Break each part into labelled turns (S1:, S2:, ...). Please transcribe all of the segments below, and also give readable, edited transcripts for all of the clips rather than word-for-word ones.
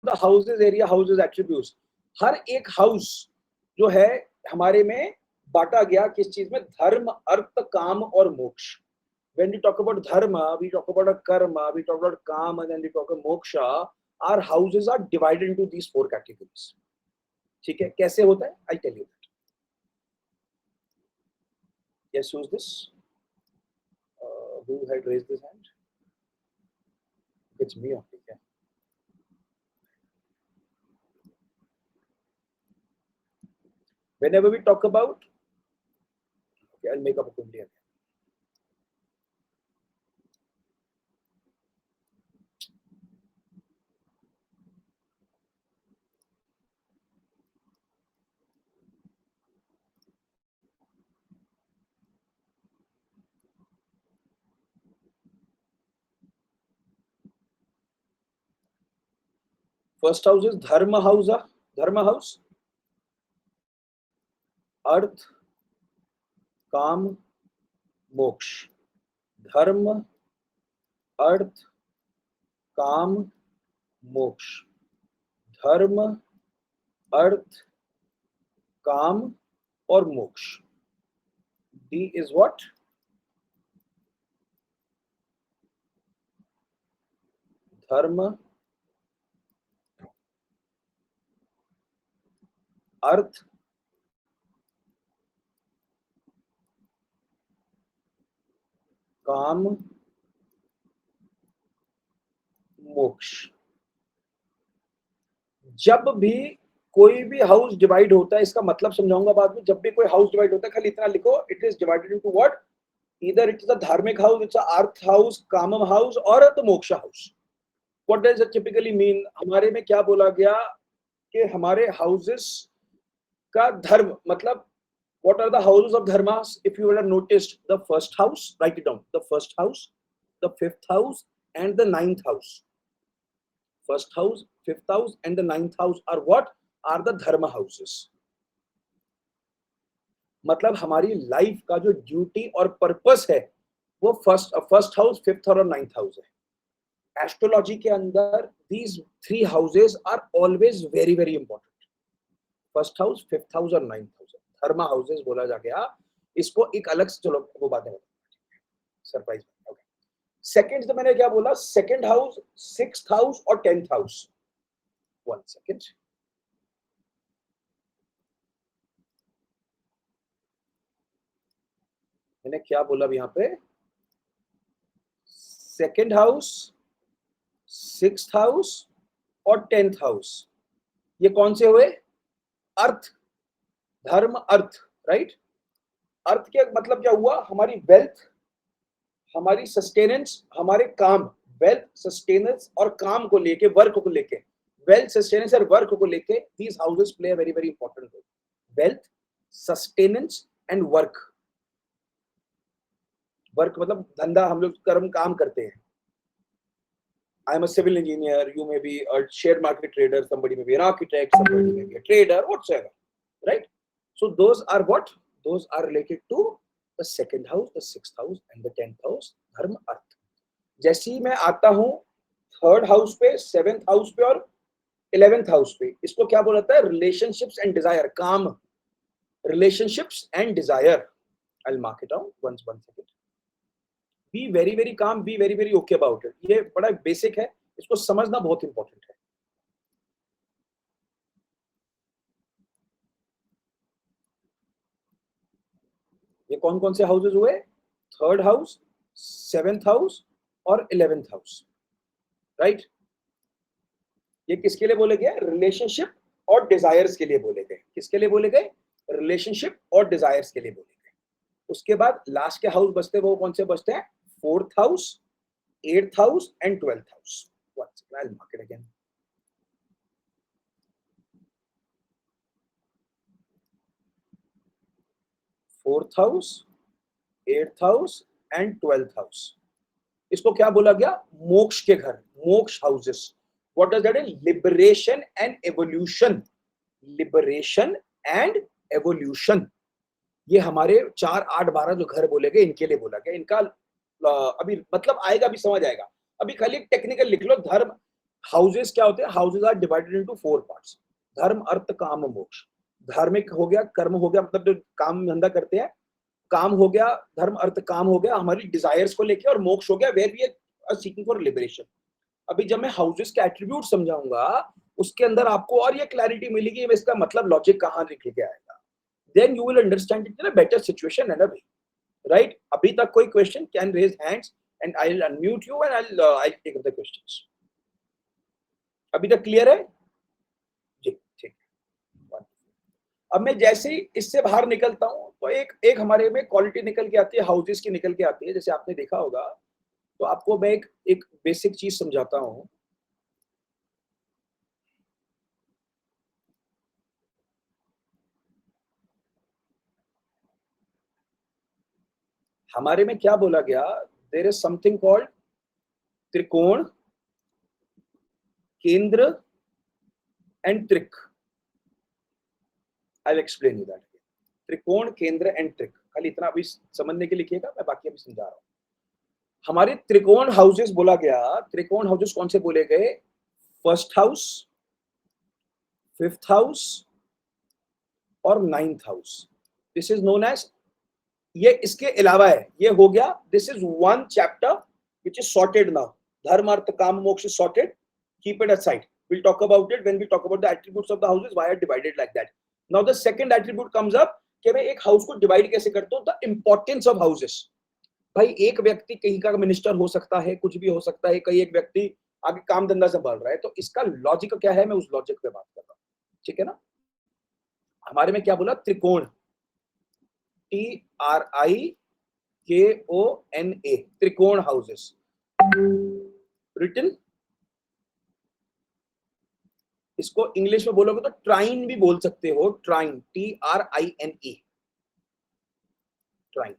S1: The houses area, houses attributes. हर एक house जो है हमारे में बांटा गया किस चीज में? धर्म, अर्थ, काम और मोक्ष। When we talk about dharma, we talk about a karma, we talk about kama, and then we talk about moksha. Our houses are divided into these 4 categories. ठीक है? कैसे होता है? I'll tell you that. Yes, who's this? Who had raised his hand? It's me only. Yeah. Whenever we talk about, okay, I'll make up a kundi again. First house is dharma house. Dharma house. अर्थ, काम, मोक्ष। धर्म, अर्थ, काम, मोक्ष। धर्म, अर्थ, काम और मोक्ष। D is what? धर्म, अर्थ, काम, मोक्ष। जब भी कोई भी हाउस डिवाइड होता है, इसका मतलब समझाऊंगा बाद में। जब भी कोई हाउस डिवाइड होता है, खाली इतना लिखो, it is divided into what? Either it is a dharmik house, it's a artha house, kama house और the moksha house. What does it typically mean? हमारे में क्या बोला गया कि हमारे हाउसेस का धर्म मतलब what are the houses of dharmas? If you would have noticed, the first house, write it down, the first house, the fifth house and the ninth house. First house, fifth house and the ninth house are what? Are the dharma houses. मतलब हमारी life का जो duty और purpose है वो first house, fifth और ninth house है। Astrology के अंदर these 3 houses are always very very important. First house, fifth house और नाइन्थ हाउस धर्मा हाउसेस बोला जा गया। इसको एक अलग से चलो वो बात है, सरप्राइज। ओके, सेकंड तो मैंने क्या बोला? सेकंड हाउस, सिक्स्थ हाउस और 10th हाउस। 1 सेकंड, मैंने क्या बोला अब यहाँ पे? सेकंड हाउस, सिक्स्थ हाउस और 10th हाउस। ये कौन से हुए? अर्थ, धर्म, अर्थ, राइट? अर्थ के मतलब क्या हुआ? हमारी वेल्थ, हमारी सस्टेनेंस, हमारे काम। वेल्थ, सस्टेनेंस और काम को लेके, वर्क को लेके, वेल्थ, सस्टेनेंस और वर्क को लेके these houses play a very very important role. Wealth, sustenance and work. Work मतलब धंधा, हम लोग कर्म काम करते हैं। I am a civil engineer, you may be a share market trader, somebody may be an architect, somebody may be a trader, whatsoever, right? So those are what? Those are related to the second house, the sixth house and the 10th house, धर्म, अर्थ। जैसे ही मैं आता हूँ third house पे, seventh house पे और 11th house पे, इसको क्या बोला जाता है? रिलेशनशिप्स एंड डिजायर, काम, relationships and desire. I will mark it down once, 1 second. Be very very calm, be very very okay about it. ये बड़ा बेसिक है, इसको समझना बहुत इंपॉर्टेंट है। ये कौन कौन से हाउसेस हुए? थर्ड हाउस, सेवेंथ हाउस और 11th हाउस, राइट? ये किसके लिए बोले गए? रिलेशनशिप और डिजायर्स के लिए बोले गए। किसके लिए बोले गए? रिलेशनशिप और डिजायर्स के लिए बोले गए। उसके बाद लास्ट के हाउस बचते, वो कौन से बचते हैं? 4th house, 8th house and 12th house. I'll mark it again. Fourth house, 8th house and 12th house. इसको क्या बोला गया? मोक्ष के घर, मोक्ष houses. What does that mean? Liberation and evolution. Liberation and evolution, ये हमारे 4, 8, 12 जो घर बोले गए इनके लिए बोला गया। इनका अभी मतलब आएगा, अभी समझ आएगा। अभी खाली टेक्निकल लिख लो, धर्म, हाउसेस क्या होते हैं? Houses are divided into 4 parts, dharma artha kama मोक्ष। धार्मिक हो गया, कर्म हो गया, मतलब जो काम धंधा करते हैं, काम हो गया, धर्म अर्थ काम हो गया हमारी डिजायर्स को लेके, और मोक्ष हो गया where we are seeking for liberation. अभी जब मैं हाउसेस के एट्रीब्यूट समझाऊंगा उसके अंदर आपको और ये क्लैरिटी मिलेगी, इसका मतलब लॉजिक कहाँ निकल के आएगा, then you will understand it in a better situation and a way, right? अभी तक कोई question? Can raise hands and I will unmute you and I take the questions. अभी तक क्लियर है जी? ठीक है। अब मैं जैसे ही इससे बाहर निकलता हूं तो एक एक हमारे में क्वालिटी निकल के आती है, हाउसेस की निकल के आती है। जैसे आपने देखा होगा, तो आपको मैं एक बेसिक चीज समझाता हूं। हमारे में क्या बोला गया? देयर इज समथिंग कॉल्ड त्रिकोण, केंद्र एंड त्रिक। I will explain you that. त्रिकोण, केंद्र एंड त्रिक, खाली इतना अभी समझने के लिखिएगा, मैं बाकी अभी समझा रहा हूं। हमारे त्रिकोण हाउसेस बोला गया। त्रिकोण हाउसेस कौन से बोले गए? फर्स्ट हाउस, फिफ्थ हाउस और ninth house. This is known as, ये इसके अलावा है, ये हो गया, this is one chapter which is sorted now. Dharma artha kama moksha is sorted, keep it aside, we'll talk about it when we talk about the attributes of the houses, why are divided like that. Now the second attribute comes up कि मैं एक house को divide कैसे करता हूं, the importance of houses. भाई एक व्यक्ति कहीं का मिनिस्टर हो सकता है, कुछ भी हो सकता है, कहीं एक व्यक्ति आगे काम धंधा संभाल रहा है, तो इसका लॉजिक क्या है, मैं उस लॉजिक पे बात कर रहा हूं, ठीक है ना? हमारे में क्या बोला? त्रिकोण, TRIKONA, त्रिकोण हाउसेस। रिटन, इसको इंग्लिश में बोलोगे तो ट्राइन भी बोल सकते हो, ट्राइन, TRINE, ट्राइन।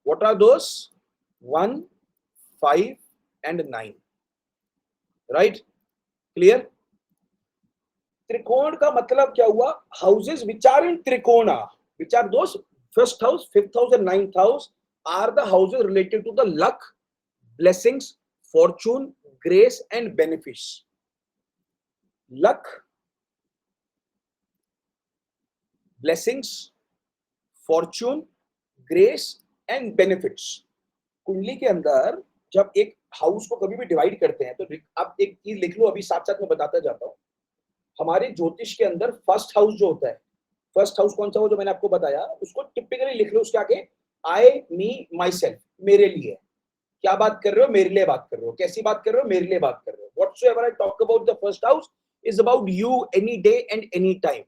S1: What are those? 1, 5 and 9, right? Clear? त्रिकोण का मतलब क्या हुआ? Houses which are in त्रिकोणा, which are those first house, fifth house and ninth house are the houses related to the luck, blessings, fortune, grace and benefits. Luck, blessings, fortune, grace and benefits. कुंडली के अंदर जब एक house को कभी भी divide करते हैं तो आप एक चीज लिख लो, अभी साथ साथ में बताता जाता हूं। हमारे ज्योतिष के अंदर फर्स्ट हाउस जो होता है, फर्स्ट हाउस कौन सा हो जो मैंने आपको बताया, उसको टिपिकली लिख लो, उसके आगे आई, मी, माई सेल्फ, मेरे लिए। क्या बात कर रहे हो? मेरे लिए बात कर रहे हो। कैसी बात कर रहे हो? मेरे लिए बात कर रहे हो। Whatsoever I talk about the first house is about you, any day and any time.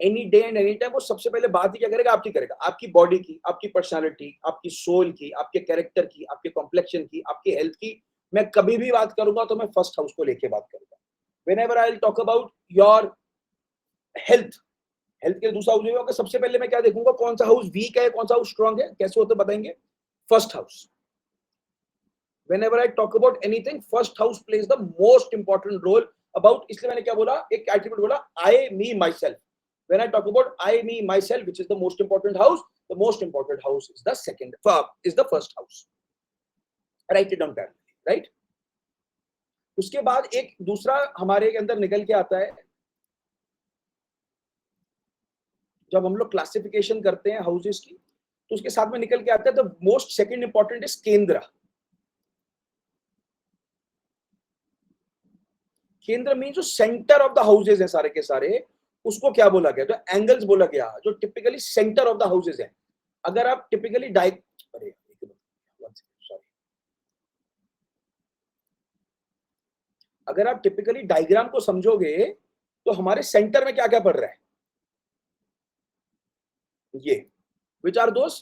S1: Any day and any time वो सबसे पहले बात ही क्या करेगा? आपकी करेगा, आपकी बॉडी की, आपकी पर्सनालिटी, आपकी सोल की, आपके कैरेक्टर की, आपके कॉम्प्लेक्शन की, आपकी हेल्थ की। मैं कभी भी बात करूंगा तो मैं फर्स्ट हाउस को लेके बात करूंगा। Whenever I will talk about your health, health के दूसरा हाउस होगा, सबसे पहले मैं क्या देखूंगा? कौन सा हाउस वीक है, कौन सा हाउस स्ट्रांग है, कैसे होते बताएंगे? First house. Whenever I talk about anything, first house plays the most important role about, इसलिए मैंने क्या बोला? एक एट्रीब्यूट बोला, I, me, myself. When I talk about I, me, myself, which is the most important house, the most important house is the second, is the first house. Write it down carefully, right? उसके बाद एक दूसरा हमारे के अंदर निकल के आता है, जब हम लोग क्लासिफिकेशन करते हैं हाउसेस की, तो उसके साथ में निकल के आता है the most second important is केंद्र। केंद्र मीन जो सेंटर ऑफ द हाउसेज है सारे के सारे, उसको क्या बोला गया? तो एंगल्स बोला गया, जो typically centre of the houses है। अगर आप टिपिकली अगर आप टिपिकली डायग्राम को समझोगे तो हमारे सेंटर में क्या क्या पड़ रहा है? ये which are those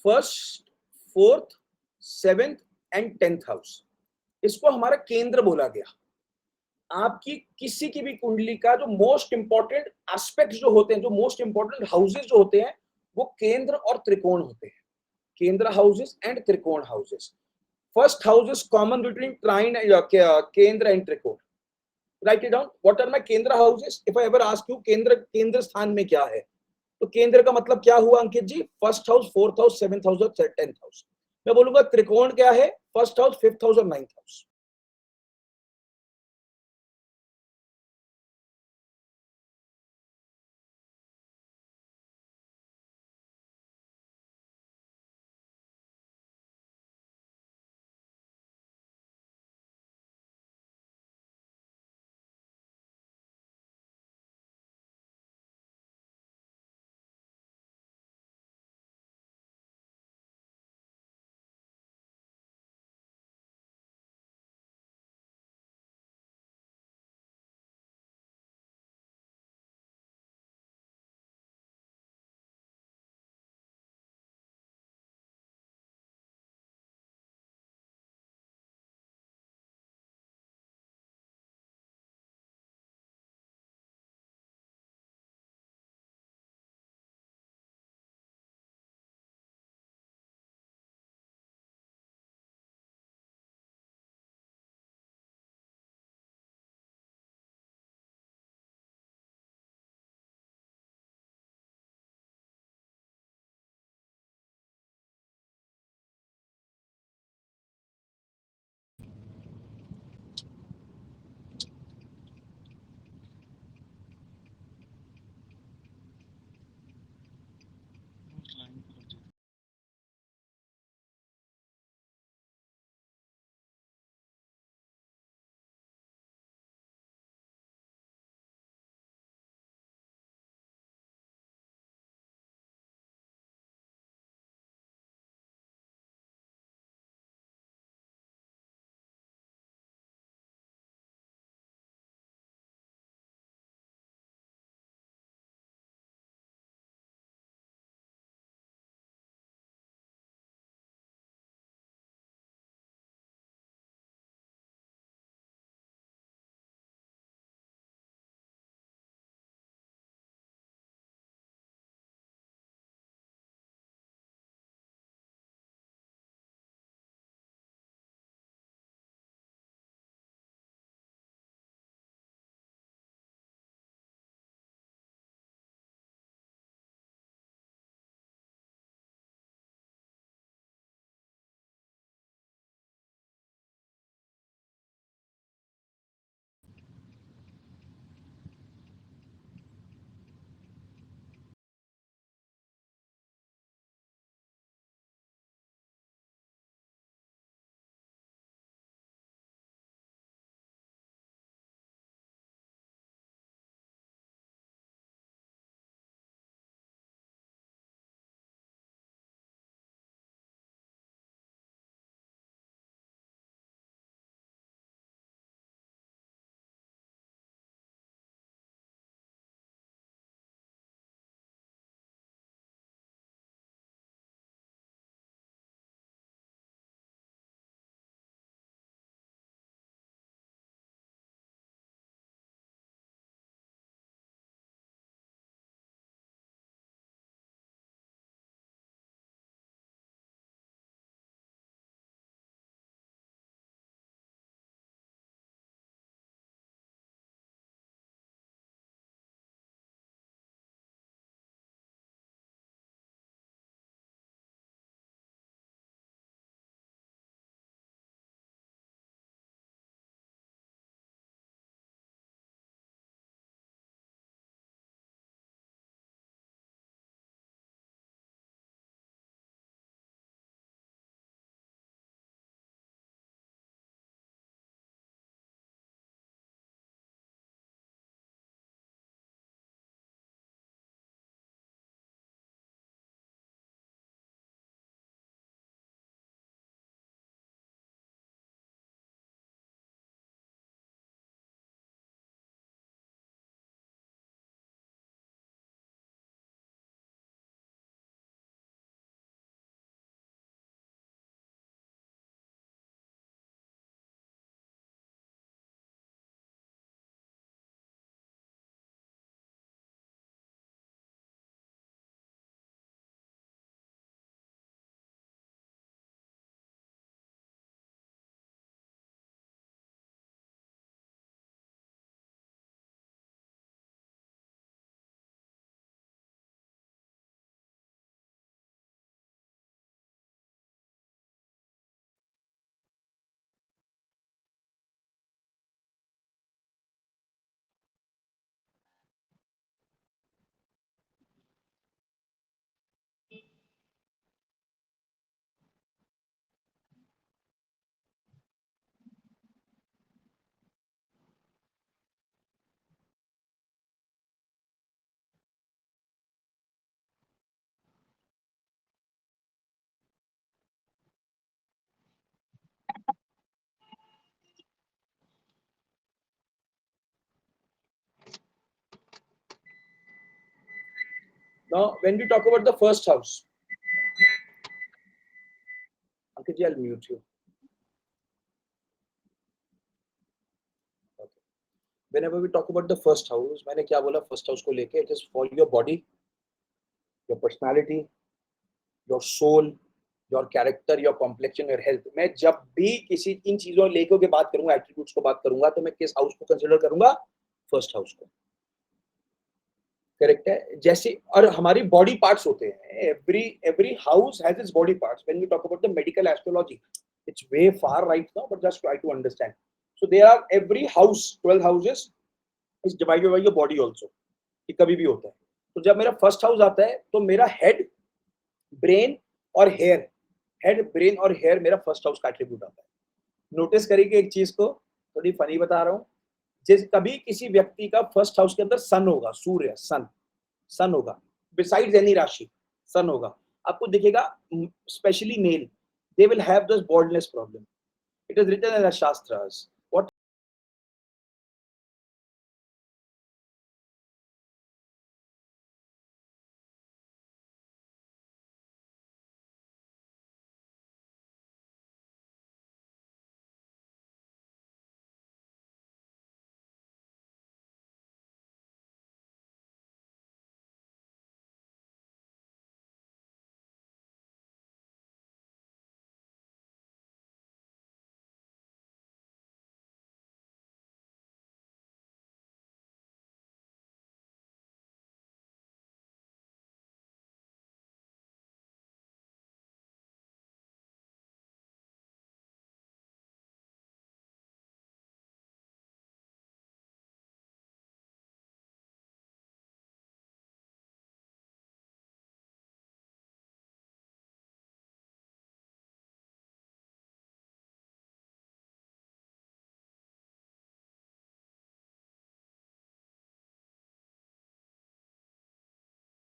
S1: first, fourth, seventh and 10th house. इसको हमारा केंद्र बोला गया। आपकी किसी की भी कुंडली का जो मोस्ट इंपॉर्टेंट एस्पेक्ट जो होते हैं, जो मोस्ट इंपॉर्टेंट हाउसेस जो होते हैं, वो केंद्र और त्रिकोण होते हैं। Kendra houses and trikona houses. First house is common between trine, kendra and trikona. Right it down. What are my kendra houses? If I ever ask you kendra, केंद्र स्थान में क्या है, तो केंद्र का मतलब क्या हुआ Ankit ji? First house, fourth house, seventh house और 10th हाउस। मैं बोलूंगा त्रिकोण क्या है? फर्स्ट हाउस, फिफ्थ हाउस और 9th house. Now, when we talk about the first house, Ankit ji, I'll mute you. Okay. Whenever we talk about the first house, मैंने क्या बोला first house को लेके? It is for your body, your personality, your soul, your character, your complexion, your health. मैं जब भी किसी इन चीजों लेके के बात करूंगा, attributes को बात करूंगा, तो मैं किस house को consider करूंगा? First house को. करेक्ट है जैसे और हमारी बॉडी पार्ट्स होते हैं every house has its body parts when we talk about the medical astrology it's way far right now but just try to understand so there are every house 12 houses is divided by your body also ये कभी भी होता है तो जब मेरा first house आता है तो मेरा हेड ब्रेन और हेड ब्रेन और हेयर मेरा फर्स्ट हाउस का एट्रीब्यूट आता है नोटिस करिए एक चीज को थोड़ी फनी बता रहा हूँ जिस कभी किसी व्यक्ति का फर्स्ट हाउस के अंदर सन होगा सूर्य सन होगा बिसाइड्स एनी राशि सन होगा आपको दिखेगा specially male they will have this baldness problem it is written in the shastras what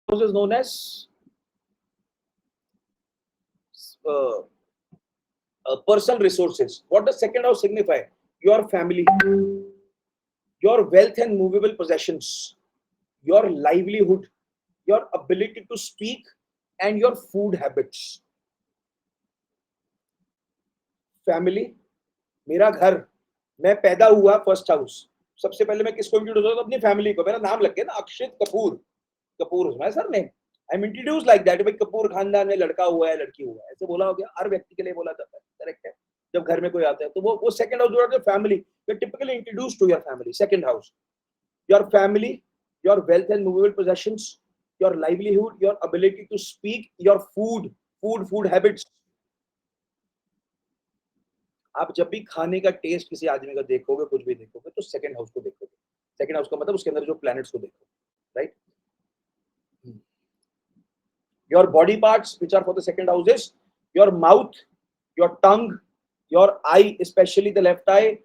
S1: is known as uh, personal resources what does second house signify your family your wealth and movable possessions your livelihood your ability to speak and your food habits family मेरा घर मैं पैदा हुआ first house सबसे पहले मैं किसको introduce होता अपनी फैमिली को मेरा नाम लग गया ना अक्षित Kapoor Kapoor my sir name I am introduce like that भाई कपूर खानदान में लड़का हुआ है लड़की हुआ है ऐसे बोला हो गया हर व्यक्ति के लिए बोला जाता है करेक्ट है जब घर में कोई आता है तो वो सेकंड हाउस जोड़ा family you typically introduce to your family second house your family your wealth and movable possessions your livelihood your ability to speak your food habits आप जब भी खाने का टेस्ट किसी आदमी का देखोगे कुछ भी देखोगे तो सेकंड हाउस को देखोगे सेकंड हाउस का मतलब उसके अंदर जो प्लैनेट्स को देखोगे right your body parts which are for the second house is your mouth your tongue your eye specially the left eye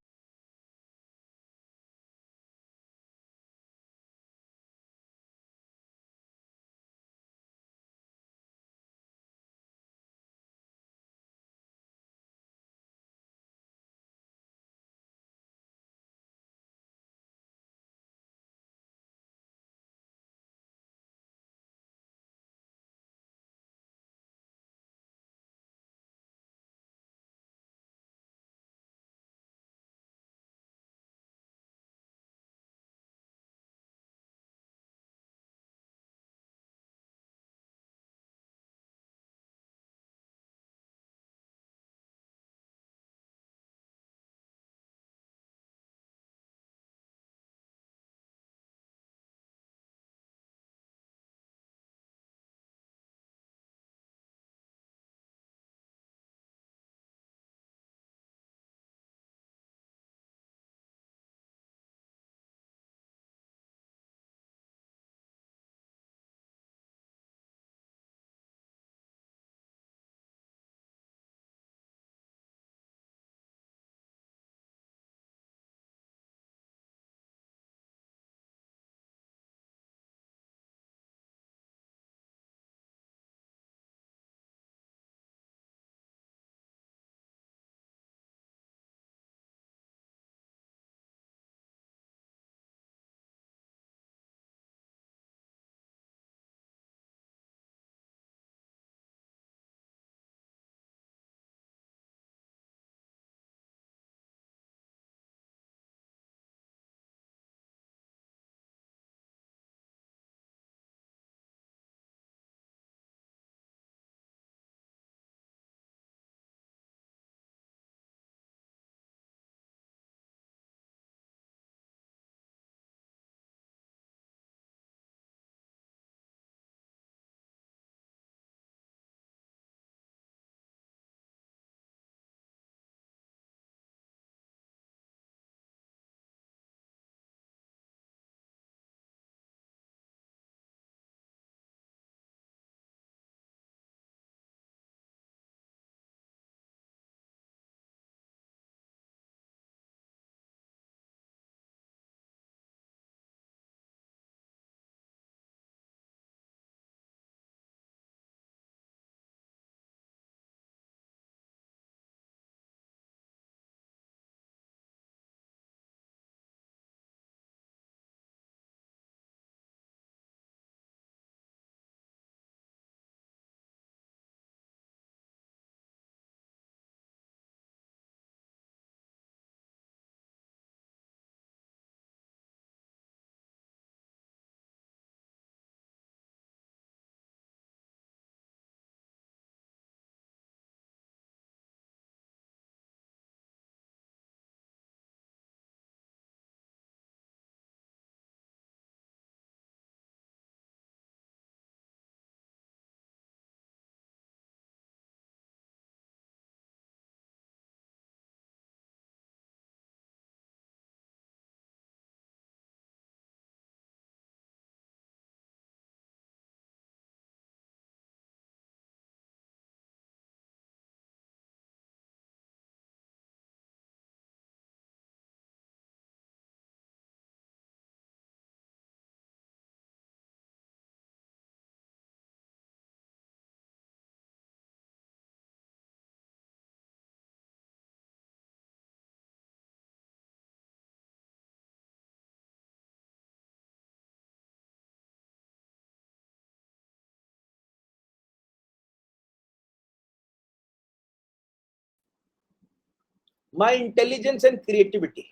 S1: my intelligence and creativity.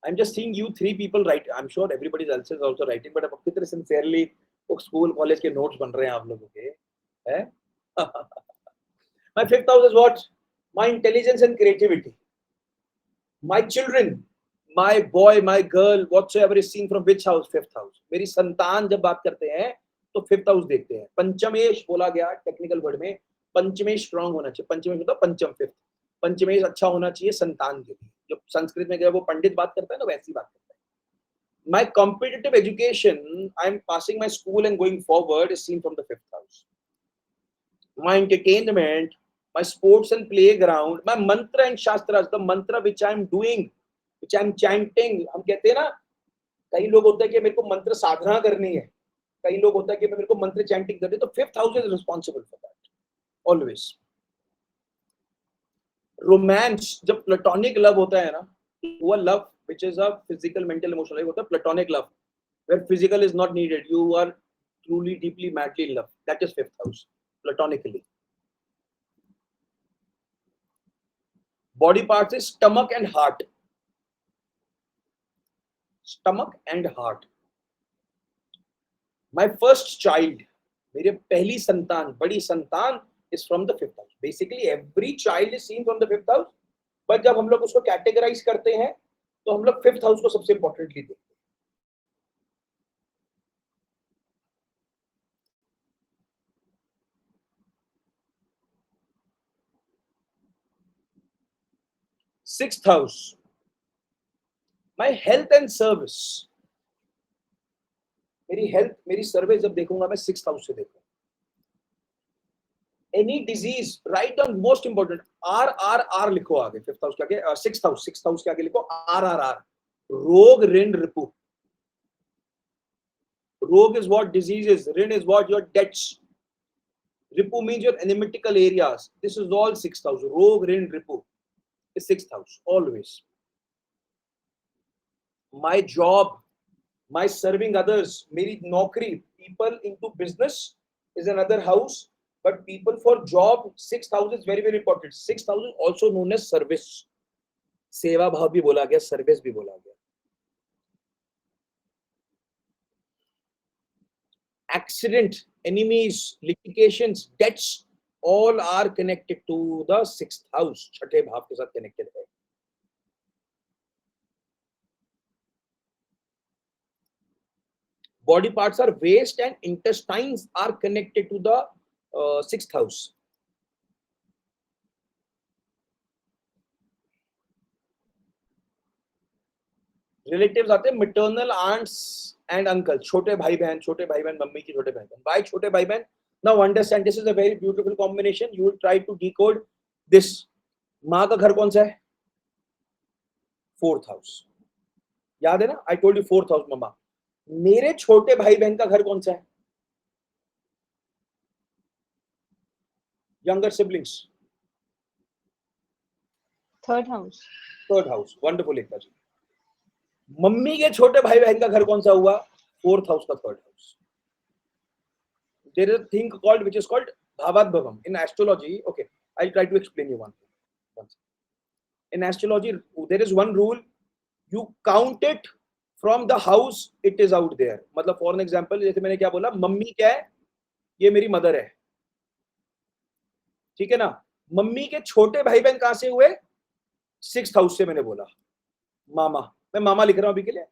S1: I'm just seeing you three people write. I'm sure everybody else is also writing, but अब कितने sincerely वो school college के notes बन रहे हैं आप लोगों के, हैं? My fifth house is what? My intelligence and creativity. My children, my boy, my girl, whatsoever is seen from which house? Fifth house. मेरी संतान जब बात करते हैं तो फिफ्थ हाउस देखते हैं. पंचमेश बोला गया टेक्निकल वर्ड में. पंचमेश स्ट्रांग होना चाहिए. पंचमेश मतलब पंचम, फिफ्थ. पंचमेश अच्छा होना चाहिए संतान के लिए. जब संस्कृत में जब वो पंडित बात करता है ना वैसी बात करता है. My competitive education, I'm passing my school and going forward is seen from the fifth house. My entertainment, my sports and playground, my mantra and shastras, the mantra which I'm doing, which I'm chanting. हम कहते हैं ना, कई लोग होता है कि मेरे को मंत्र साधना करनी है, कई लोग होता है कि मेरे को मंत्र चैंटिंग करनी है, तो fifth house is responsible for that always. Romance, जब प्लेटोनिक लव होता है ना, वो love which is a physical, mental, emotional, होता है platonic love, where physical is not needed, you are truly, deeply, madly in love. That is fifth house, platonically. Body parts is stomach and heart. Stomach and heart. My first child, मेरे पहली संतान, बड़ी संतान is from the fifth house. Basically every child is seen from the fifth house, but जब हम लोग उसको categorise करते हैं तो हम लोग फिफ्थ हाउस को सबसे इंपॉर्टेंटली देखते हैं. Sixth house, my health and service. मेरी हेल्थ, मेरी सर्विस जब देखूंगा मैं सिक्स्थ हाउस से देखूंगा. Any disease, write down most important, आर आर आर लिखो आगे. फिफ्थ हाउस के आगे, सिक्स्थ हाउस के आगे लिखो आर आर आर. रोग, ऋण, रिपु. Rog is what disease is. Rin is what your debts. Ripu means your enigmatical areas. This is all sixth house. Rog, Rin, Ripu is sixth house always. My job, my serving others, meri naukri, people into business is another house. But people for job, sixth house is very, very important. Sixth house is also known as service. सेवा भाव भी बोला गया, service भी बोला गया. Accident, enemies, litigations, debts, all are connected to the sixth house. छठे भाव के साथ connected है. Body parts are waste and intestines are connected to the sixth house. Relatives आते हैं, maternal aunts and uncles, छोटे भाई बहन, मम्मी की छोटे भाई बहन. Why छोटे भाई बहन? Now understand, this is a very beautiful combination. You will try to decode this. माँ का घर कौन सा है? Fourth house. याद है ना? I told you fourth house मम्मा. मेरे छोटे भाई बहन का घर कौन सा है? Younger siblings.
S2: Third house.
S1: Third house. Wonderful Ekta ji. Mummy के छोटे भाई बहन का घर कौन सा हुआ? फोर्थ हाउस का third house. There is a thing called, which is called Bhavat Bhavam in astrology. Okay, I'll try to explain you one thing. In astrology, there is one rule. You count it from the house it is out there. मतलब for an example, जैसे मैंने क्या बोला, mummy क्या है? ये मेरी mother है. ठीक है ना? मम्मी के छोटे भाई बहन कहां से हुए? सिक्स्थ हाउस से. मैंने बोला मामा, मैं मामा लिख रहा हूं अभी के लिए.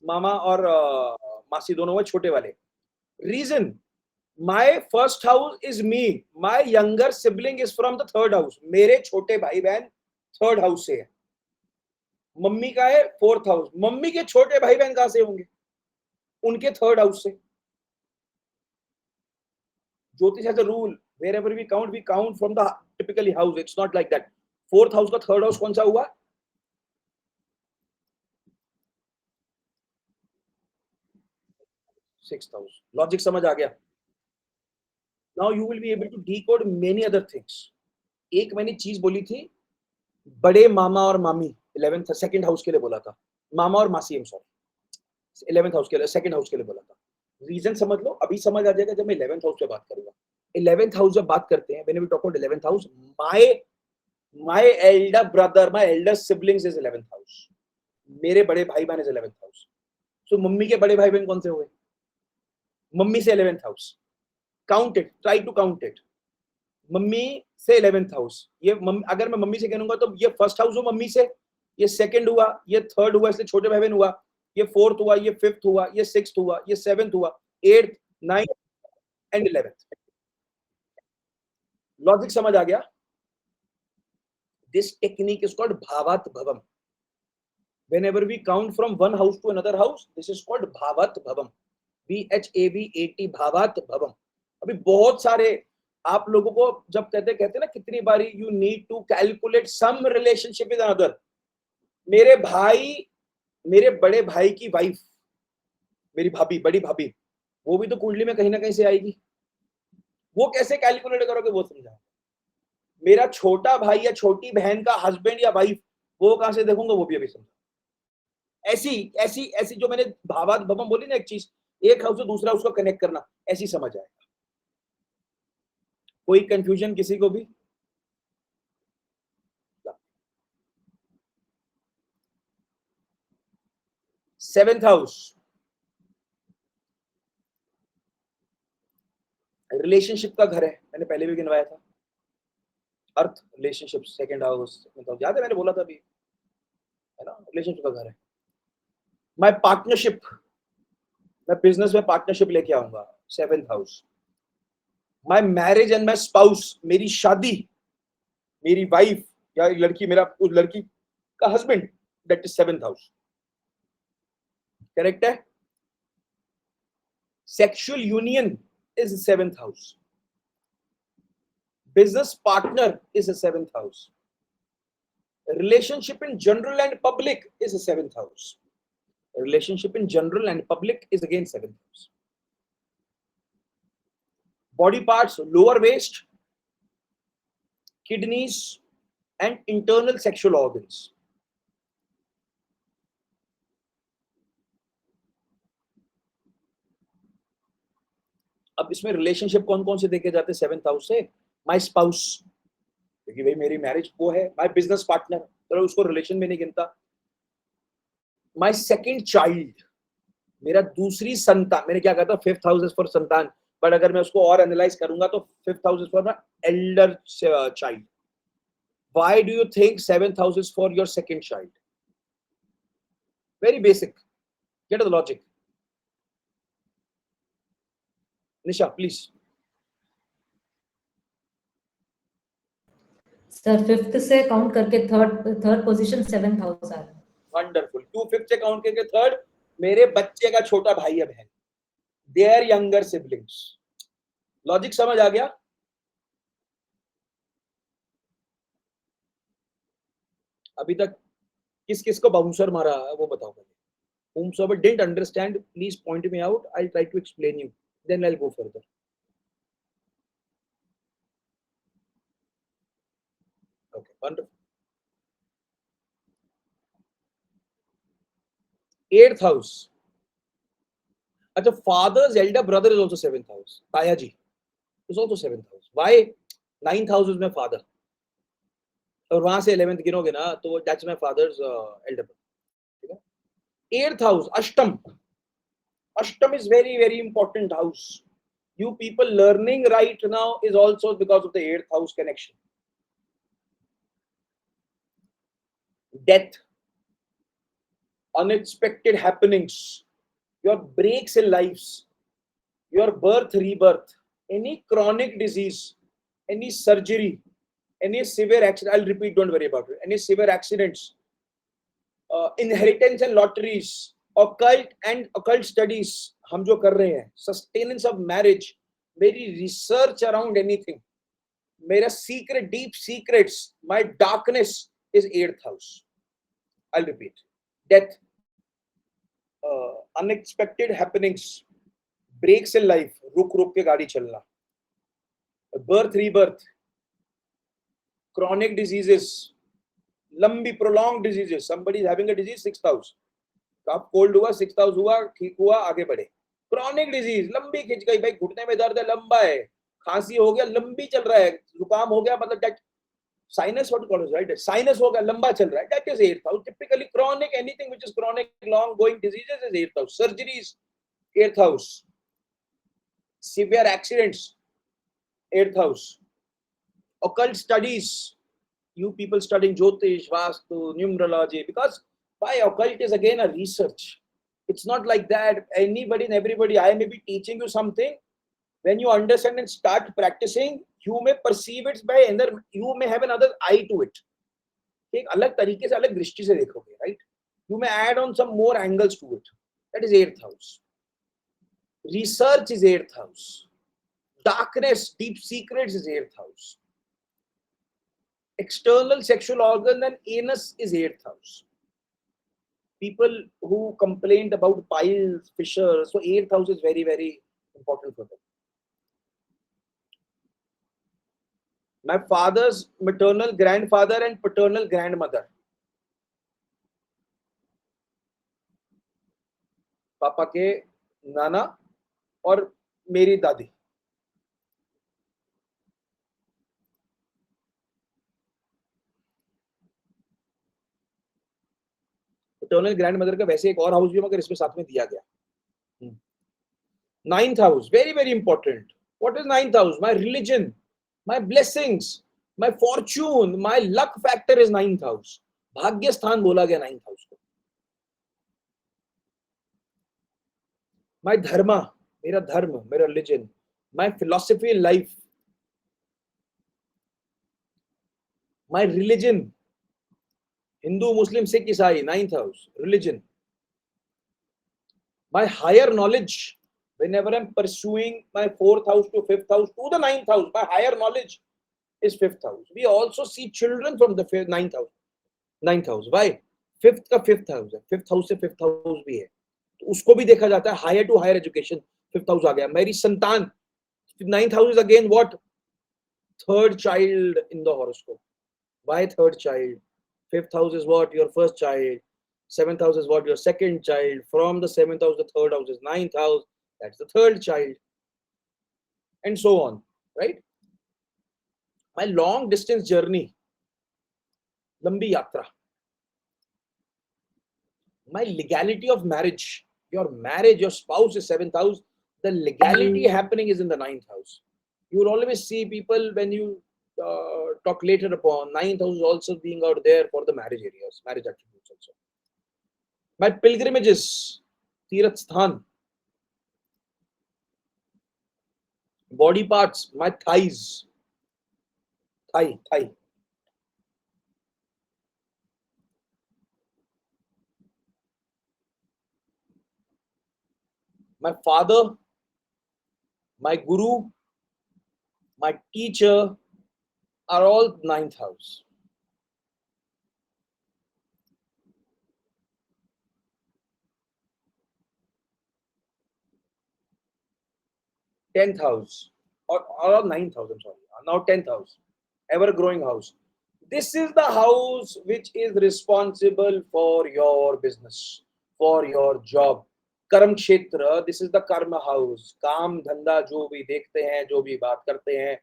S1: मामा और मासी दोनों हुए छोटे वाले. Reason, my first house is me, my younger sibling is from the third house. मेरे छोटे भाई बहन थर्ड हाउस से है. मम्मी का है फोर्थ हाउस. मम्मी के छोटे भाई बहन कहां से होंगे? उनके थर्ड हाउस से. ज्योतिष has a rule, wherever we count from the typically house. It's not like that. Fourth house का थर्ड हाउस कौन सा हुआ? Sixth house. लॉजिक समझ आ गया? Now you will be able to decode many other things. एक मैंने चीज बोली थी, बड़े मामा और मामी 11th सेकंड हाउस के लिए बोला था. मामा और मासी, I'm sorry, 11th हाउस के लिए, सेकंड हाउस के लिए बोला था. रीजन समझ लो, अभी समझ आ जाएगा जब मैं 11th हाउस पे बात करूंगा. 11th हाउस जब बात करते हैं, when we talk about 11th house, my elder brother, my elder siblings is 11th house. मेरे बड़े भाई बहन is 11th house. So mummy के बड़े भाई बहन कौन से हुए? मम्मी से 11th house. Count it, try to count it. Mummy से 11th हाउस, ये अगर मैं मम्मी से कहूंगा तो ये फर्स्ट हाउस हो मम्मी से, ये सेकंड हुआ, ये थर्ड हुआ, इसलिए छोटे भाई बहन हुआ, ये फोर्थ हुआ, ये फिफ्थ हुआ, ये सिक्स्थ हुआ, ये सेवेंथ हुआ, eighth, ninth and 11th. Logic समझ आ गया? दिस टेक्निक इज कॉल्ड भावात भवम. Whenever we count from one house to another house, this is called bhavat bhavam. BHAVAT bhavat bhavam. अभी बहुत सारे आप लोगों को जब कहते ना कितनी बारी you need to calculate some relationship with another. मेरे बड़े भाई की वाइफ, मेरी भाभी, बड़ी भाभी, वो भी तो कुंडली में कहीं ना कहीं से आएगी. वो कैसे कैलकुलेट करोगे वो समझा. मेरा छोटा भाई या छोटी बहन का हस्बैंड या वाइफ, वो कहां से देखूंगा वो भी अभी समझा. ऐसी जो मैंने भावात भवम बोली ना, एक चीज, एक हाउस से दूसरा उसको कनेक्ट करना, ऐसी समझ आएगा. कोई कंफ्यूजन किसी को भी? सेवेंथ हाउस रिलेशनशिप का घर है, मैंने पहले भी गिनवाया था. अर्थ, रिलेशनशिप, सेकंड हाउस, याद है मैंने बोला था अभी, है ना, रिलेशनशिप का घर है. माय पार्टनरशिप, मैं बिजनेस में पार्टनरशिप लेके आऊंगा, seventh house. My marriage and my spouse, मेरी शादी, मेरी वाइफ या लड़की, मेरा उस लड़की का husband, that is seventh house. Correct है? Sexual union is the seventh house. Business partner is the seventh house. Relationship in general and public is the seventh house. Relationship in general and public is again seventh house. Body parts, lower waist, kidneys, and internal sexual organs. अब इसमें relationship कौन कौन से देखे जाते हैं seventh house से? My spouse, क्योंकि भाई मेरी मैरिज वो है. माय बिजनेस पार्टनर, तो उसको रिलेशन में नहीं गिनता. माय सेकंड चाइल्ड, मेरा दूसरी संतान. मैंने क्या कहा था? फिफ्थ हाउस इज फॉर संतान, बट अगर मैं उसको और एनालाइज करूंगा तो fifth house is for my Elder child. Why do you think seventh house is for your second child? Very basic, get the logic. Nisha please.
S2: Sir fifth से count करके third position seventh house आ.
S1: Wonderful. 2 fifth से count करके third, मेरे बच्चे का छोटा भाई या बहन, देयर यंगर सिबलिंग्स. लॉजिक समझ आ गया? अभी तक किस किस को बाउंसर मारा वो बताओ पहले. whomsoever didn't understand, please point me out. I'll try to explain you, then I'll go further. Okay, wonderful. 8th house. अच्छा, father's elder brother is also 7th house. Taya ji is also 7th house. Why? 9th house is my father. और वहां से 11th गिनोगे ना तो that's my father's elder brother. ठीक है? 8th house, Ashtam. Ashtam is very very important house. You people learning right now is also because of the 8th house connection. Death, unexpected happenings, your breaks in lives, your birth, rebirth, any chronic disease, any surgery, any severe accident. I'll repeat, don't worry about it. Any severe accidents, inheritance and lotteries, occult studies हम जो कर रहे हैं, sustenance of marriage, मेरी research around anything, मेरा secret, deep secrets, my darkness is 8th house. I'll repeat. Death, unexpected happenings, breaks in life, रुक रुक के गाड़ी चलना, birth, rebirth, chronic diseases, लंबी prolonged diseases. Somebody is having a disease, 6th house. कब cold हुआ, 6th house हुआ, ठीक हुआ, आगे बढ़े. क्रॉनिक डिजीज, लंबी खिंच गई, भाई घुटने में दर्द है, लंबा है, खांसी हो गया, लंबी चल रहा है, जुकाम हो गया, मतलब that sinus, what called right, sinus हो गया, लंबा चल रहा है, that is 8th house. Typically chronic, anything which is chronic, long going diseases is 8th house. Surgeries, 8th house. Severe accidents, 8th house. Occult studies, you people studying Jyotish, Vastu, numerology, because why? Occult is again a research. It's not like that anybody and everybody, I may be teaching you something, when you understand and start practicing, you may perceive it by another, you may have another eye to it. एक अलग तरीके से, अलग दृष्टि से देखोगे, right? You may add on some more angles to it. That is 8th house. Research is 8th house. Darkness, deep secrets is 8th house. External sexual organ and anus is 8th house. People who complained about piles, fissures, so 8th house is very, very important for them. My father's maternal grandfather and paternal grandmother, पापा के नाना और मेरी दादी, paternal grandmother का वैसे एक और house भी है, मगर इसमें साथ में दिया गया. 9th house, very very important. What is 9th house? My religion, my blessings, my Fortune, my luck factor is 9th house. भाग्य स्थान बोला गया 9th हाउस को. माय धर्मा, मेरा धर्म, मेरा religion, my philosophy in life, my religion, Hindu, Muslim, Sikh, ईसाई, 9th house, religion. My higher knowledge, whenever I'm pursuing my 4th house to 5th house to the 9th house, my higher knowledge is 5th house. We also see children from the 9th house. 9th house. Why? 5th का 5th house है. 5th house से 5th house भी है, तो उसको भी देखा जाता है. Higher to higher education, 5th house आ गया. मेरी संतान, 9th house is again what? Third child in the horoscope. Why third child? 5th house is what? Your first child. 7th house is what? Your second child. From the 7th house, the 3rd house is 9th house. That's the 3rd child. And so on, right? My long distance journey, lambi yatra. My legality of marriage, your spouse is 7th house. The legality happening is in the 9th house. You will always see people, when you talk later upon, 9th house is also being out there for the marriage areas, marriage attributes also. My pilgrimages, Tirath Sthan. Body parts, my thighs, thigh. My father, my guru, my teacher are all 9th house. Tenth house, or 9th house, I'm sorry. Now 10th house, ever growing house. This is the house which is responsible for your business, for your job. कर्म क्षेत्र, this is the karma house. काम धंधा जो भी देखते हैं, जो भी बात करते हैं,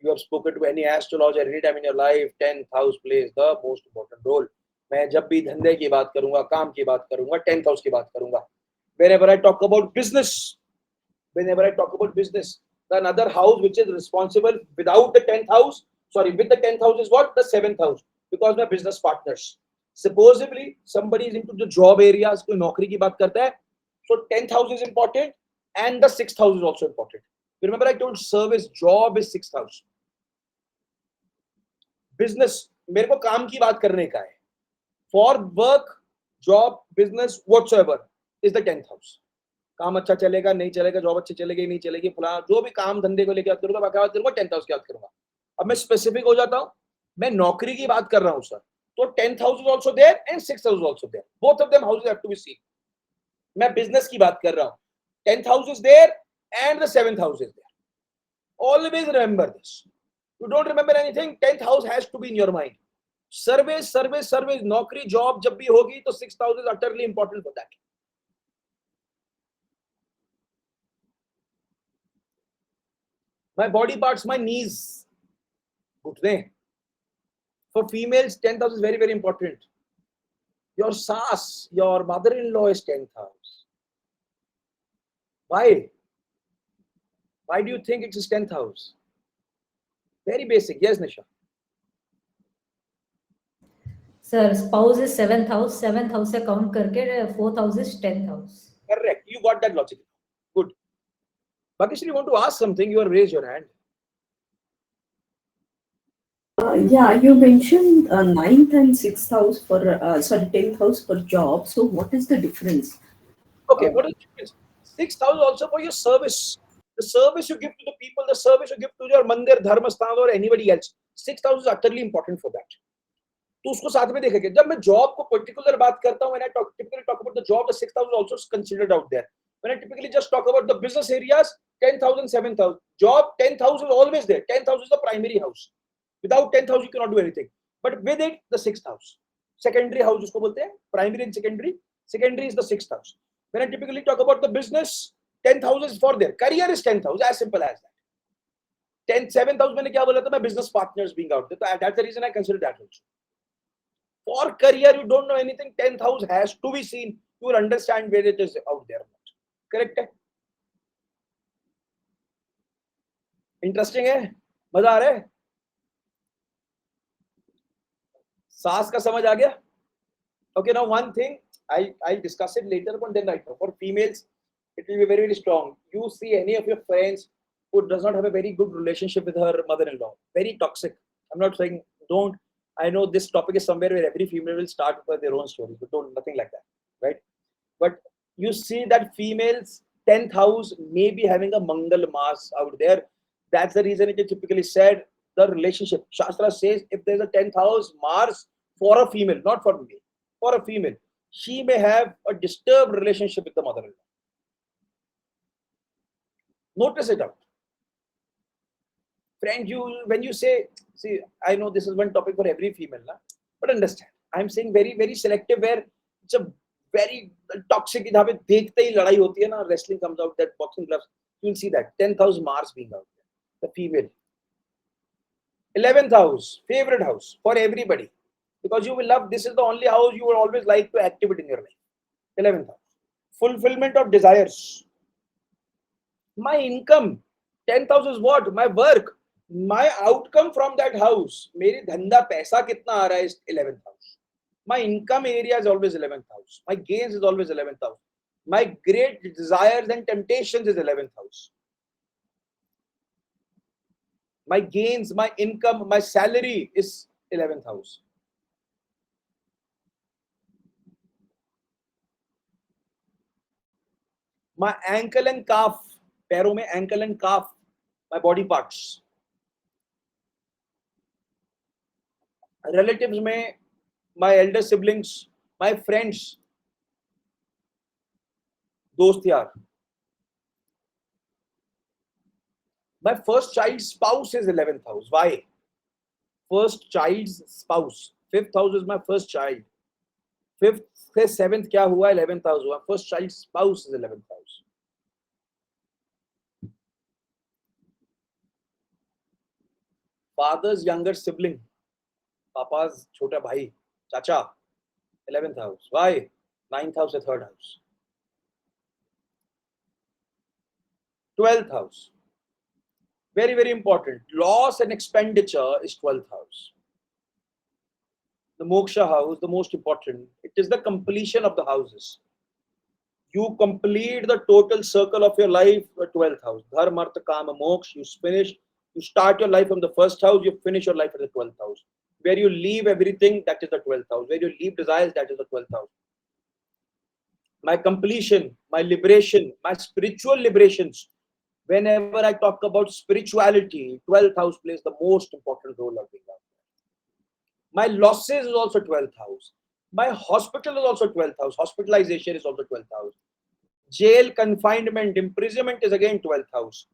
S1: you have spoken to any astrologer any time in your life, 10th house plays the most important role. मैं जब भी धंधे की बात करूंगा, काम की बात करूंगा, 10th house की बात करूंगा. Whenever I talk about business, the another house which is responsible without the 10th house, with the 10th house is what? The 7th house, because my business partners. Supposedly somebody is into the job areas, कोई नौकरी की बात करता है, so 10th house is important and the 6th house is also important. Remember I told service, job is 6th house. Business, मेरे को काम की बात करने का है, for work, job, business, whatsoever is the 10th house. काम अच्छा चलेगा, नहीं चलेगा, जॉब अच्छी चलेगी, नहीं चलेगी, फला जो भी काम धंधे को लेकर बात करूंगा, मैं क्या बात करूंगा? 10th हाउस की बात करूंगा. अब मैं स्पेसिफिक हो जाता हूं, मैं नौकरी की बात कर रहा हूं सर, तो 10th house is also there and 6th house is also there. Both of them houses have to be seen. मैं बिजनेस की बात कर रहा हूं, 10th house is there and the 7th house is there. Always remember this. You don't remember anything, 10th house has to be in your mind. Service, नौकरी, job जब भी होगी तो 6th house is utterly important for that. My body parts, my knees, घुटने. For females, 10th house is very, very important. Your sas, your mother-in-law is 10th house. Why? Why do you think it's his 10th house? Very basic. Yes, Nisha.
S2: Sir, spouse is 7th house, 7th house से count करके 4th house is 10th house.
S1: Correct. You got that logic. Good. Bhagishri, you want to ask something? You have raised your hand.
S3: Yeah, you mentioned ninth and sixth house for, sorry, 10th house for job. So what is the difference?
S1: Okay, what is the difference? 6th house also for your service. The service you give to the people, the service you give to your mandir, dharmasthan or anybody else. 6th house is utterly important for that. तो उसको साथ में देखेंगे. जब मैं job को particular बात करता हूं, when I typically talk about the job, the 6th house is also considered out there. When I typically just talk about the business areas, 10th house and 7th house. Job, 10th house is always there. 10th house is the primary house. Without 10th house, you cannot do anything. But with it, the 6th house. Secondary house उसको बोलते हैं. Primary and secondary. Secondary is the 6th house. When I typically talk about the business, 10th house is for there. Career is 10th house, as simple as that. 10th, 7th house मैंने क्या बोला था? मैं business partners being out there. That's the reason I consider that also. For career, you don't know anything. 10th house has to be seen. You will understand where it is out there. Correct? Interesting है? मजा आ रहा है? सास का समझ आ गया? Okay, now one thing I'll discuss it later, but then right now for females, it will be very, very strong. You see any of your friends who does not have a very good relationship with her mother-in-law, very toxic. I'm not saying don't. I know this topic is somewhere where every female will start with their own story, but don't, nothing like that, right? But you see that females 10th house may be having a Mangal Mas out there. That's the reason it is typically said the relationship. Shastra says if there's a 10th house Mars for a female, not for me, for a female, she may have a disturbed relationship with the mother-in-law. Notice it out. Friend, when you say, see, I know this is one topic for every female, but understand, I'm saying very, very selective where it's a very toxic, जहाँ पे देखते ही लड़ाई होती है ना, wrestling comes out, that boxing gloves, you'll see that 10th house Mars being out there, the female. 11th house, favorite house for everybody, because you will love, this is the only house you will always like to activate in your life. 11th house, fulfillment of desires. My income, 10th house is what? My work. My outcome from that house, मेरी धंधा पैसा कितना आ रहा है is 11th house. My income area is always 11th house. My gains is always 11th house. My great desires and temptations is 11th house. My gains, my income, my salary is 11th house. My ankle and calf, पैरों में ankle and calf, my body parts. Relatives में my elder siblings, my friends, दोस्त यार. My first child's spouse is 11th house. Why? First child's spouse. 5th house is my first child. 5th से 7th क्या हुआ? 11th house हुआ. First child's spouse is 11th house. Father's younger sibling, papa's छोटा भाई, चाचा, 11th house. Why? 9th house is 3rd house. 12th house. Very, very important. Loss and expenditure is 12th house. The moksha house, the most important. It is the completion of the houses. You complete the total circle of your life, the 12th house. Dharma, artha, kama, moksha. You finish. You start your life from the 1st house. You finish your life at the 12th house. Where you leave everything, that is the 12th house. Where you leave desires, that is the 12th house. My completion, my liberation, my spiritual liberations. Whenever I talk about spirituality, 12th house plays the most important role of being out there. My losses is also 12th house. My hospital is also 12th house. Hospitalization is also 12th house. Jail, confinement, imprisonment is again 12th house.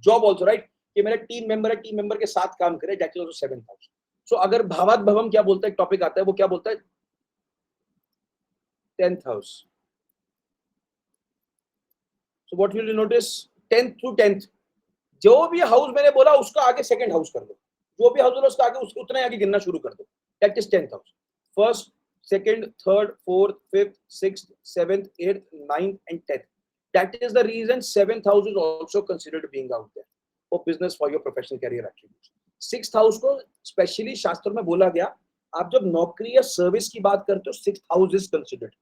S1: Job also, right, कि मेरा team member के साथ काम करे, that is also 7,000. सो अगर भावात भवम क्या बोलता है, टॉपिक आता है, वो क्या बोलता है, 10th house. So what will you notice, 10th to 10th, जो भी हाउस मैंने बोला उसका आगे सेकंड हाउस कर दो, जो भी हाउस बोला उसका आगे उतना आगे गिनना शुरू कर दो. That is 10th house. First, second, third, fourth, fifth, sixth, seventh, eighth, ninth and 10th. That is the reason 7th house is also considered being out there for business, for your professional career attributes. 6th house को specially शास्त्र में बोला गया, आप जब नौकरी या service की बात करते हो 6th house is considered.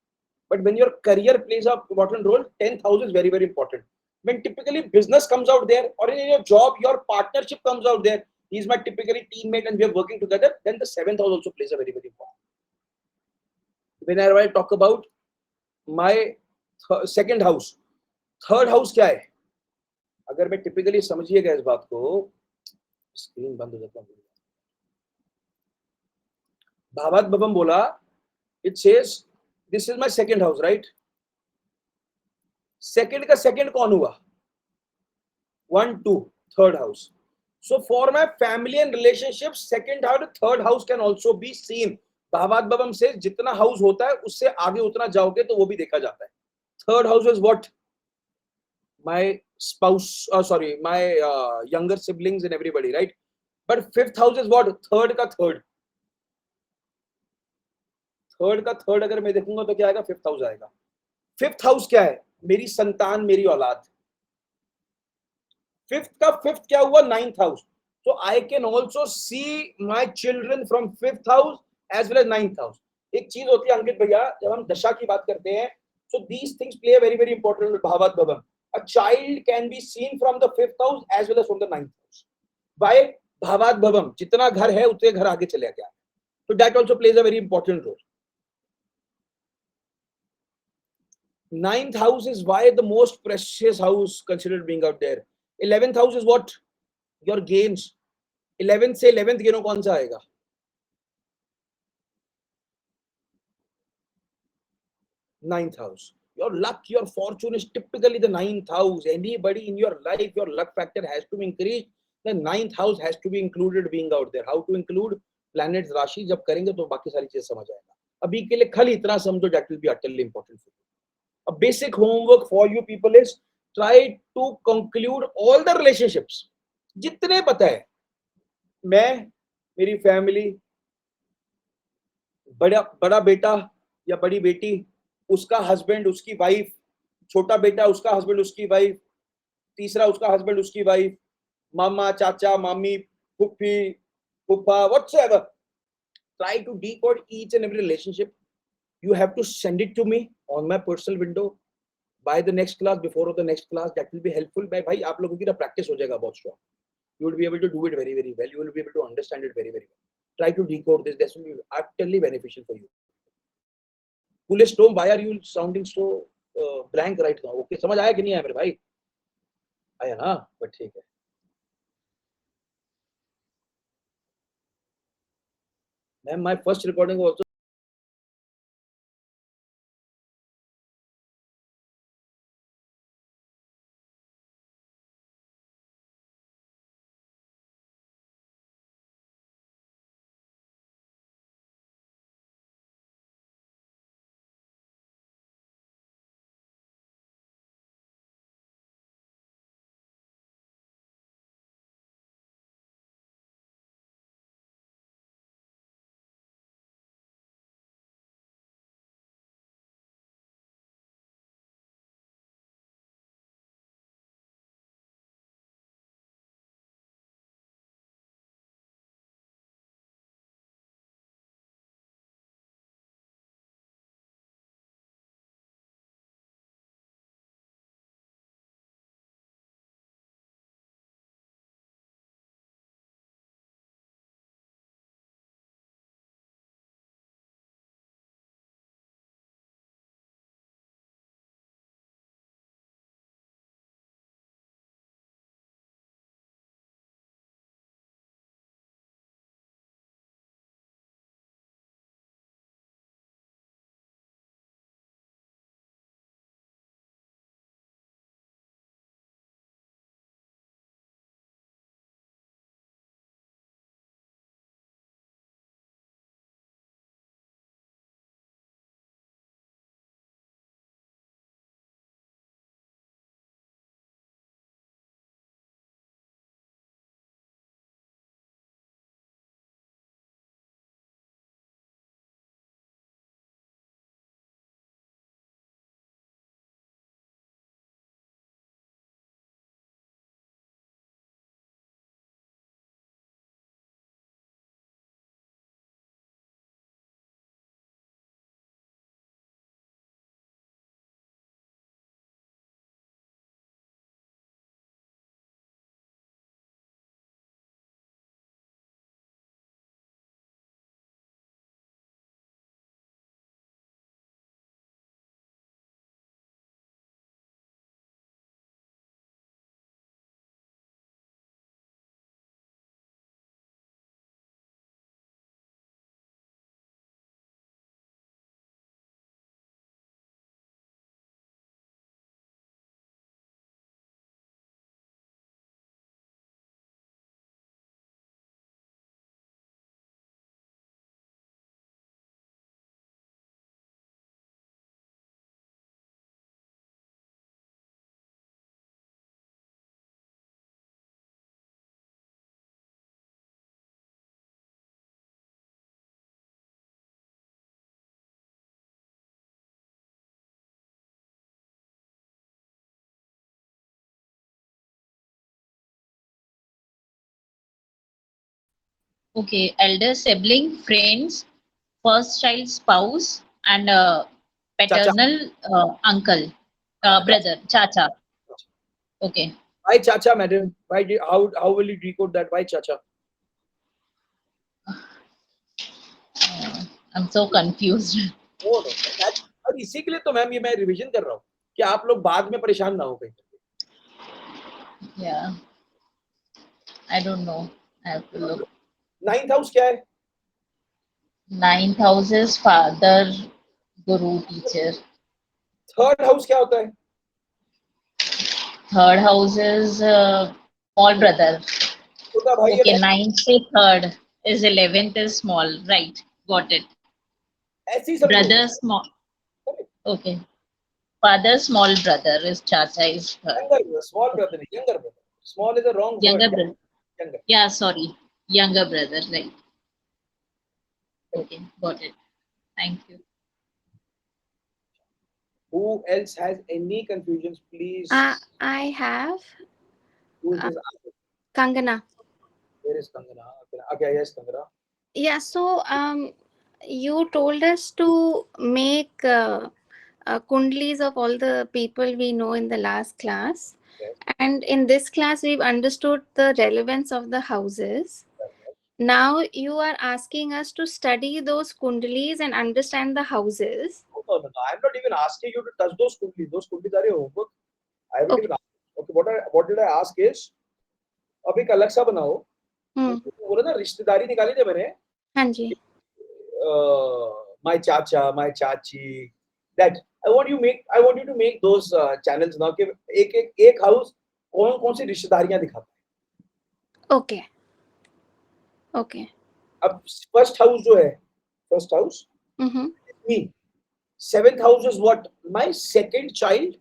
S1: But when your career plays a important role, 10th house is very, very important. When typically business comes out there, or in your job, your partnership comes out there, he's my typically teammate and we are working together, then the 7th house also plays a very, very important. Whenever I talk about my second house, third house क्या है, अगर मैं typically समझिएगा इस बात को, screen बंद हो जाता है, भावात भवम बोला, it says this is my second house, right? Second का सेकंड कौन हुआ, 1 2, third house. So for my family and relationships, second house, third house can also be seen. भावात भवम से जितना हाउस होता है उससे आगे उतना जाओगे तो वो भी देखा जाता है. Third house is what? My spouse, sorry, my younger siblings and everybody, right? But fifth house is what? Third का third. थर्ड का थर्ड अगर मैं देखूंगा तो क्या आएगा, फिफ्थ हाउस आएगा. फिफ्थ हाउस क्या है, मेरी संतान, मेरी औलाद. फिफ्थ का फिफ्थ क्या हुआ, 9th house. So I can also see my children from 5th house as well as 9th house. एक चीज होती है अंकित भैया, जब हम दशा की बात करते हैं, so these things play a very, very important role. भावात भवम, a child can be seen from the 5th house as well as from the 9th house. By भावात भवम, जितना घर है उतने घर आगे चले गया. So that also plays a very important role. 9th house is why the most precious house considered being out there. 11th house is what? Your gains. 11th से 11th गिनो कौन सा आएगा? 9th house. Your luck, your fortune is typically the 9th house. Anybody in your life, your luck factor has to be increased. The 9th house has to be included being out there. How to include? Planets, राशि जब करेंगे तो बाकी सारी चीजें समझ आएगा. अभी के लिए खाली इतना समझो, that will be utterly important for you. A basic homework for you people is try to conclude all the relationships. जितने पता है, मैं, मेरी फैमिली, बड़ा बेटा या बड़ी बेटी, उसका हस्बैंड, उसकी वाइफ, छोटा बेटा, उसका हस्बैंड, उसकी वाइफ, तीसरा उसका हस्बैंड, उसकी वाइफ, मामा, चाचा, मामी, फुफ्फी, फुफ्फा, whatsoever. Try to decode each and every relationship. You have to send it to me on my personal window by the next class, before the next class. That will be helpful. भाई आप लोगों की ना practice हो जाएगा बहुत strong. You will be able to do it very, very well. You will be able to understand it very, very well. Try to decode this. This will be utterly beneficial for you. Coolest Tom, why are you sounding so blank right now? Okay, समझ आया कि नहीं आया मेरे भाई? आया ना? but ठीक है. Ma'am, my first recording was also
S4: Okay, elder sibling, friends, first child spouse, and paternal uncle, brother, chacha. Okay.
S1: Why chacha, madam? Why how will you decode that? Why chacha?
S4: I'm so confused.
S1: No, no. और इसी के लिए तो ma'am ये मैं revision कर रहा हूँ कि आप लोग बाद में परेशान ना हो कहीं।
S4: Yeah. I don't know. I have to look.
S1: 9th house क्या है?
S4: 9th house is father, guru, teacher.
S1: 3rd house क्या होता है?
S4: 3rd house is small brother.
S1: छोटा भाई
S4: Okay,
S1: है।
S4: 9th से 3rd is 11th is small. Right. Got it.
S1: ऐसी समझो।
S4: Brother small. Okay. Father small brother is chacha is 3rd.
S1: Younger brother, small brother, younger brother. Small is a wrong
S4: Younger
S1: word.
S4: brother.
S1: Younger.
S4: Yeah, sorry. Younger brother. Right. Okay. Got it. Thank you.
S1: Who else has any confusions, please?
S5: I have
S1: Who is this?
S5: Kangana.
S1: Where is Kangana? Okay, yes, Kangana.
S5: Yeah, so you told us to make kundlis of all the people we know in the last class.
S1: Yes.
S5: And in this class, we've understood the relevance of the houses. Now you are asking us to study those kundlis and understand the houses.
S1: No. I'm not even asking you to touch those kundlis. Those kundlis are your homework. I haven't
S5: Okay.
S1: even asked. Okay, what did I ask is, अब एक अलग सा बनाओ। बोला ना रिश्तेदारी निकाली थी मैंने।
S5: हाँ जी।
S1: My chacha, my chachi. That I want you to make those channels now कि एक house कौन सी रिश्तेदारियां दिखाता है।
S5: Okay. Okay.
S1: अब first house जो है, first house. Me. 7th house is what? My second child.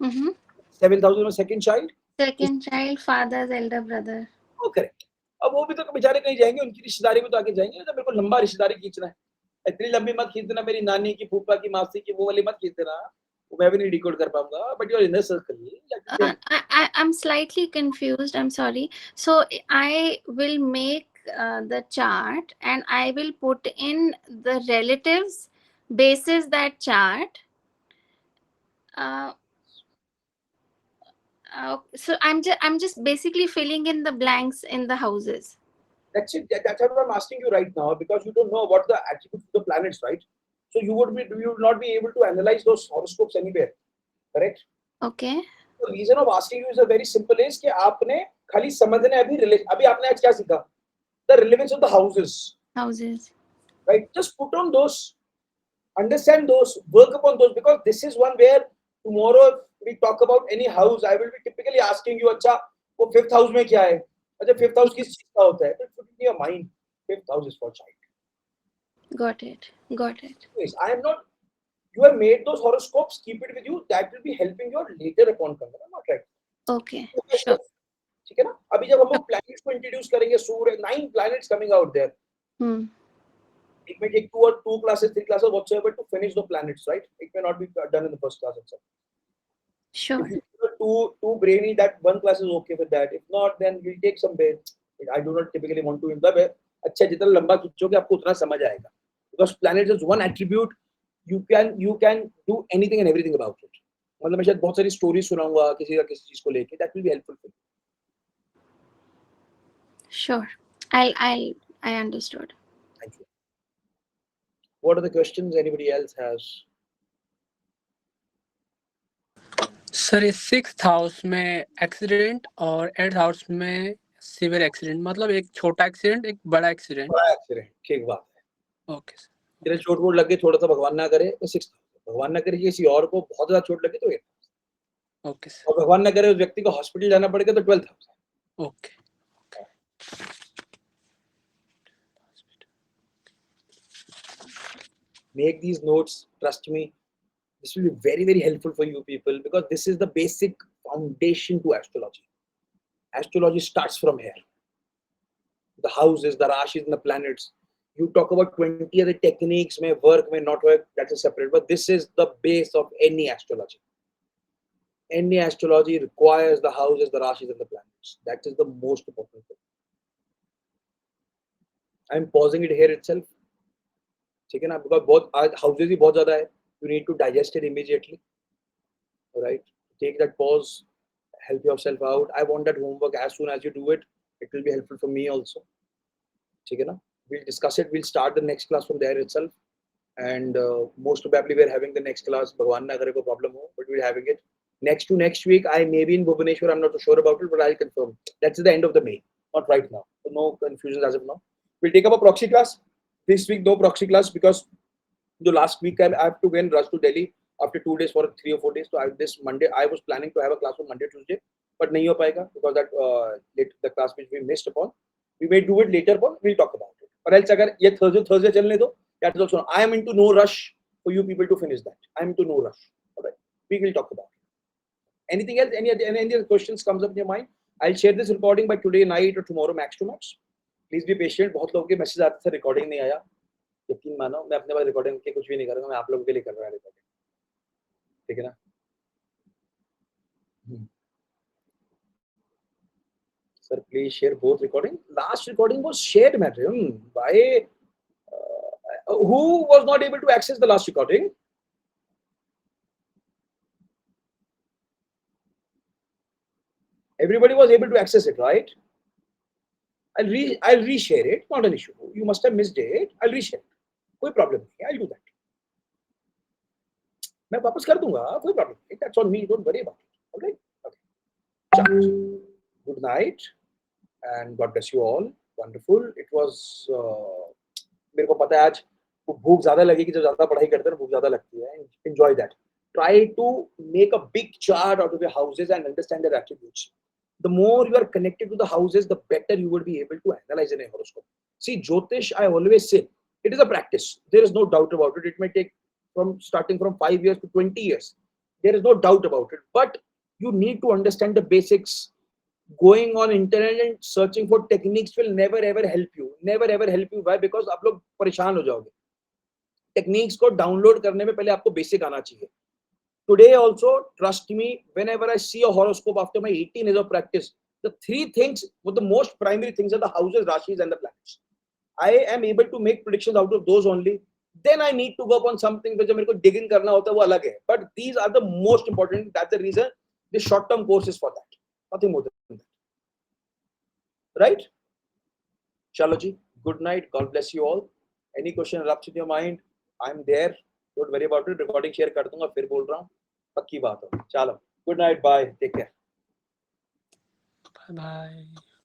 S1: 7th house is my second child.
S5: Second child, father's elder brother.
S1: Oh, correct. अब वो भी तो बेचारे कहीं जाएंगे, उनकी रिश्तेदारी में तो आगे जाएंगे, तो मेरे को लंबा रिश्तेदारी खींचना है। इतनी लंबी मत खींच देना, मेरी नानी की, फूफा की, मासी की, वो वाली मत खींच देना, वो मैं भी नहीं डिकोड कर पाऊंगा। But your inner circle.
S5: I'm slightly confused. I'm sorry. So I will make the chart and I will put in the relatives basis that chart. So I'm just basically filling in the blanks in the houses.
S1: That's it. That's what I'm asking you right now, because you don't know what the attributes of the planets, right? So you would not be able to analyze those horoscopes anywhere, correct?
S5: Okay.
S1: The reason of asking you is a very simple is कि आपने खाली समझने अभी आपने आज क्या सीखा? The relevance of the houses.
S5: Houses.
S1: Right? Just put on those, understand those, work upon those, because this is one where tomorrow we talk about any house, I will be typically asking you, अच्छा वो 5th house में क्या है? अच्छा 5th house किस चीज का होता है? But put in your mind, 5th house is for child.
S5: Got it.
S1: Yes, I am not. You have made those horoscopes. Keep it with you. That will be helping you later upon. Not right.
S5: Okay. Sure.
S1: ठीक है ना? अभी जब हम लोग planets को introduce करेंगे, सूर्य 9 planets coming out there. It may take 2 classes, 3 classes whatsoever to finish the planets, right? It may not be done in the first class itself.
S5: Sure.
S1: If you're too brainy, that one class is okay with that. If not, then we'll take some bit. I do not typically want to मतलब अच्छा जितना लंबा खींचोगे आपको उतना समझ आएगा. Because planet is one attribute. You can do anything and everything about it. मतलब मैं शायद बहुत सारी stories सुनाऊंगा किसी चीज को लेके. That will be helpful for you.
S5: Sure. I understood.
S1: Thank you. What are the questions anybody else has?
S6: Sir ये 6th हाउस में एक्सीडेंट और 8th हाउस में सिवियर एक्सीडेंट, मतलब एक छोटा एक्सीडेंट एक बड़ा एक्सीडेंट।
S1: ठीक बात है।
S6: Okay sir.
S1: तेरे चोट वोट लग गई थोड़ा सा, भगवान ना करे तो 6th, भगवान ना करे किसी और को बहुत ज्यादा चोट लगे तो 8th।
S6: Okay sir.
S1: और भगवान ना करे उस व्यक्ति को हॉस्पिटल जाना पड़ेगा तो 12th house.
S6: Okay.
S1: Make these notes, trust me. This will be very, very helpful for you people, because this is the basic foundation to astrology. Astrology starts from here. The houses, the rashis and the planets. You talk about 20 other techniques, may work, may not work, that's a separate, but this is the base of any astrology. Any astrology requires the houses, the rashis and the planets. That is the most important thing. I am pausing it here itself, ठीक है ना, because बहुत houses ही बहुत ज्यादा है, you need to digest it immediately, right, take that pause, help yourself out. I want that homework as soon as you do it. It will be helpful for me also. ठीक है ना? We'll discuss it. We'll start the next class from there itself. And most probably we're having the next class. भगवान ना करे कोई problem हो, but we're having it next to next week. I may be in Bhubaneswar. I'm not so sure about it, but I'll confirm. That's the end of the May, not right now. So no confusions as of now. We'll take up a proxy class. This week no proxy class because the last week I have to again rush to Delhi after 2 days for 3 or 4 days. So this Monday I was planning to have a class on Monday, Tuesday, but nahi ho payega because that the class which we missed upon. We may do it later on. We'll talk about it. But else agar ye Thursday chalne do, that is also. I am into no rush for you people to finish that. I am into no rush. Alright. We will talk about it. Anything else? Any other questions comes up in your mind? I'll share this recording by today night or tomorrow max to max. Please be patient. बहुत लोगों के message आते थे recording नहीं आया. यकीन मानो मैं अपने पास रिकॉर्डिंग के कुछ भी नहीं करूंगा, मैं आप लोगों के लिए कर रहा हूं रिकॉर्डिंग, ठीक है ना. Sir, please share both recording. Last recording was shared, madam. Why? Who was not able to access the last recording? Everybody was able to access it, right? I'll reshare it. Not an issue. You must have missed it. I'll reshare it. कोई problem नहीं. I'll do that. मैं वापस कर दूंगा. कोई problem नहीं. That's on me. Don't worry about it. Alright? Okay. Chalo. Good night and God bless you all. Wonderful. It was. मेरे को पता है आज भूख ज्यादा लगेगी, जब ज्यादा पढ़ाई करते हैं भूख ज्यादा लगती है. Enjoy that. Try to make a big chart out of your houses and understand their attributes. The more you are connected to the houses, the better you would be able to analyze in a horoscope. See, Jyotish, I always say, it is a practice. There is no doubt about it. It may take starting from 5 years to 20 years. There is no doubt about it. But you need to understand the basics. Going on internet and searching for techniques will never ever help you. Never ever help you. Why? Because आप लोग परेशान हो जाओगे. Techniques को download करने में पहले आपको basic आना चाहिए. Today also, trust me, whenever I see a horoscope after my 18 years of practice, the three things, the most primary things are the houses, rashis and the planets. I am able to make predictions out of those only. Then I need to go upon something which मेरे को digging करना होता है वो अलग है. But these are the most important. That's the reason this short-term course is for that. Nothing more than that. Right? Chalo ji. Good night. God bless you all. Any question erupts in your mind? I'm there. Don't worry about it. Recording share कर दूंगा, फिर बोल रहा हूँ. पक्की बात हो. चलो. Good night. Bye. Take care.
S6: Bye bye.